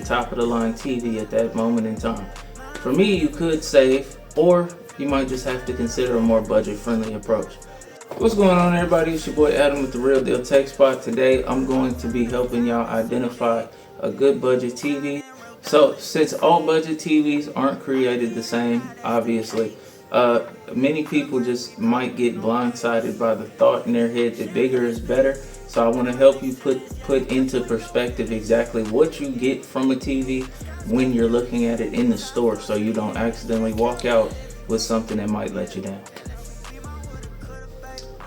top of the line TV at that moment in time. For me, you could save, or you might just have to consider a more budget friendly approach. What's going on, everybody? It's your boy Adam with the Real Deal Tech Spot. Today I'm going to be helping y'all identify a good budget TV. So since all budget TVs aren't created the same, obviously, many people just might get blindsided by the thought in their head that bigger is better. So I want to help you put into perspective exactly what you get from a TV when you're looking at it in the store, so you don't accidentally walk out with something that might let you down.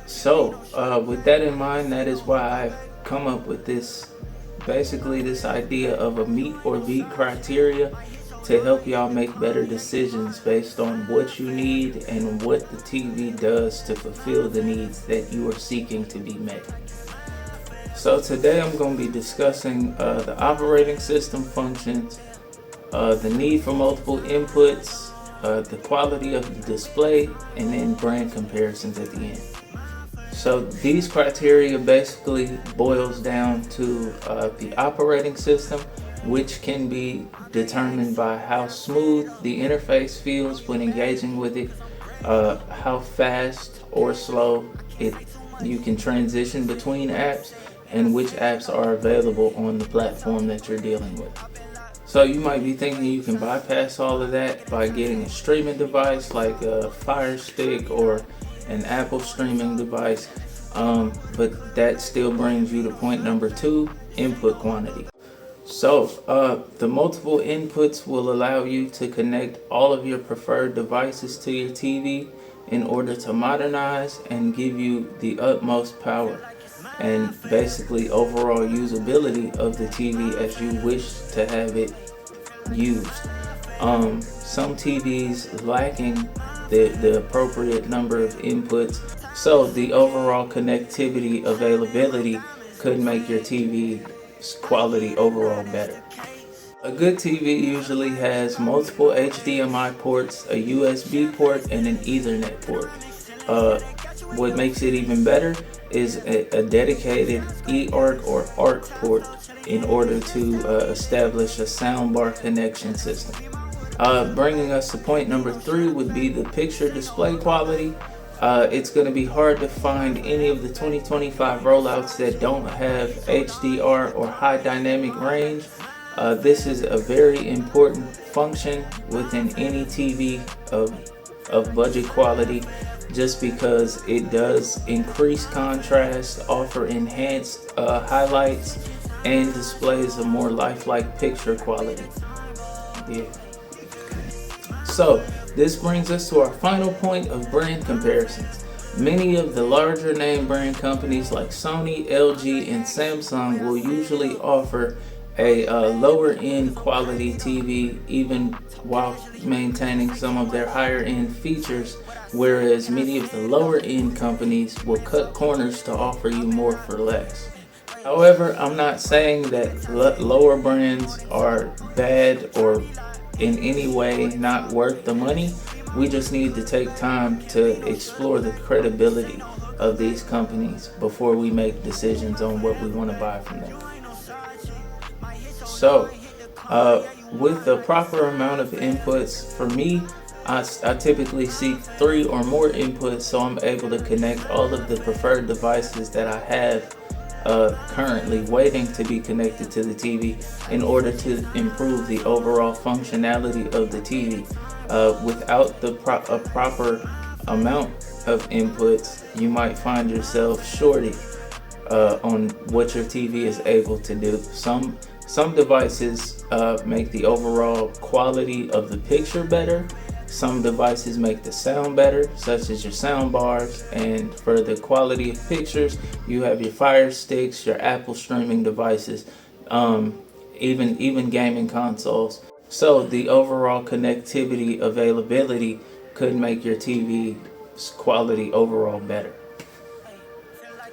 So with that in mind, that is why I've come up with this idea of a meet or beat criteria to help y'all make better decisions based on what you need and what the TV does to fulfill the needs that you are seeking to be met. So today I'm going to be discussing the operating system functions, the need for multiple inputs, the quality of the display, and then brand comparisons at the end. So these criteria basically boils down to the operating system, which can be determined by how smooth the interface feels when engaging with it, how fast or slow you can transition between apps, and which apps are available on the platform that you're dealing with. So you might be thinking you can bypass all of that by getting a streaming device like a Fire Stick or an Apple streaming device, but that still brings you to point number 2, input quantity. So the multiple inputs will allow you to connect all of your preferred devices to your TV in order to modernize and give you the utmost power and basically overall usability of the TV as you wish to have it used. Some TVs lacking the appropriate number of inputs, so the overall connectivity availability could make your TV's quality overall better. A good TV usually has multiple HDMI ports, a USB port, and an Ethernet port. What makes it even better is a dedicated eARC or ARC port in order to establish a soundbar connection system. Bringing us to point number 3 would be the picture display quality. It's going to be hard to find any of the 2025 rollouts that don't have HDR or high dynamic range. This is a very important function within any TV of budget quality, just because it does increase contrast, offer enhanced highlights, and displays a more lifelike picture quality. Yeah. So this brings us to our final point of brand comparisons. Many of the larger name brand companies like Sony, LG, and Samsung will usually offer a lower end quality TV even while maintaining some of their higher end features, whereas many of the lower end companies will cut corners to offer you more for less. However, I'm not saying that lower brands are bad or in any way not worth the money. We just need to take time to explore the credibility of these companies before we make decisions on what we want to buy from them. So, with the proper amount of inputs, for me, I typically seek 3 or more inputs so I'm able to connect all of the preferred devices that I have currently waiting to be connected to the TV in order to improve the overall functionality of the TV. Without a proper amount of inputs, you might find yourself shorted on what your TV is able to do. Some devices make the overall quality of the picture better. Some devices make the sound better, such as your sound bars, and for the quality of pictures, you have your Fire Sticks, your Apple streaming devices, even gaming consoles. So the overall connectivity availability could make your TV's quality overall better.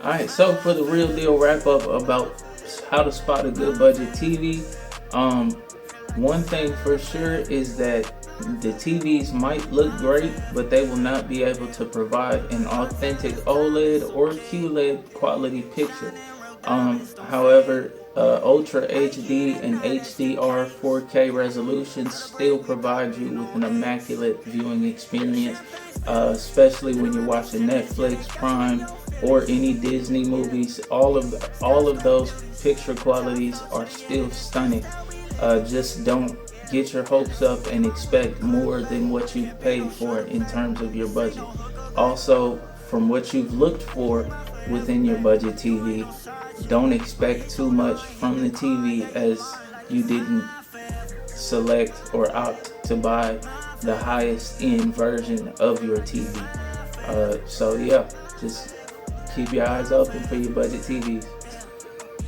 Alright, so for the real deal wrap up about how to spot a good budget TV, one thing for sure is that the TVs might look great, but they will not be able to provide an authentic OLED or QLED quality picture. However, Ultra HD and HDR 4K resolutions still provide you with an immaculate viewing experience, especially when you're watching Netflix, Prime, or any Disney movies. All of those picture qualities are still stunning. Just don't get your hopes up and expect more than what you've paid for in terms of your budget. Also, from what you've looked for within your budget TV, don't expect too much from the TV, as you didn't select or opt to buy the highest end version of your TV. So yeah, just keep your eyes open for your budget TVs.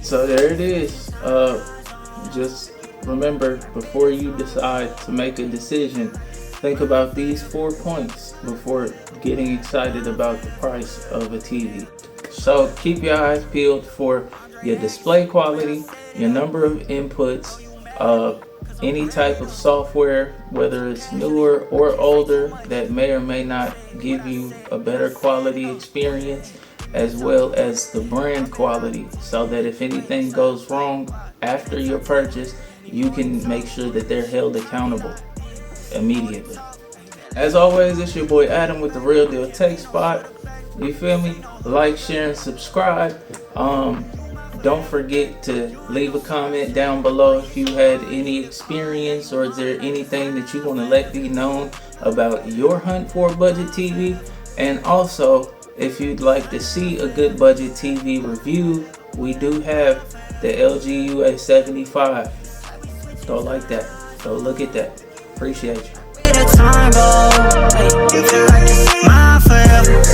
So there it is. Just remember, before you decide to make a decision, think about these 4 points before getting excited about the price of a TV. So keep your eyes peeled for your display quality, your number of inputs, any type of software, whether it's newer or older, that may or may not give you a better quality experience, as well as the brand quality, so that if anything goes wrong after your purchase, you can make sure that they're held accountable immediately. As always, it's your boy Adam with the Real Deal Tech Spot. You feel me? Like, share, and subscribe. Don't forget to leave a comment down below if you had any experience, or is there anything that you want to let be known about your hunt for a budget TV. And also, if you'd like to see a good budget TV review, we do have the LG UA75. Go like that. Go look at that. Appreciate you.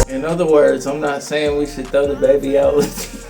In other words, I'm not saying we should throw the baby out with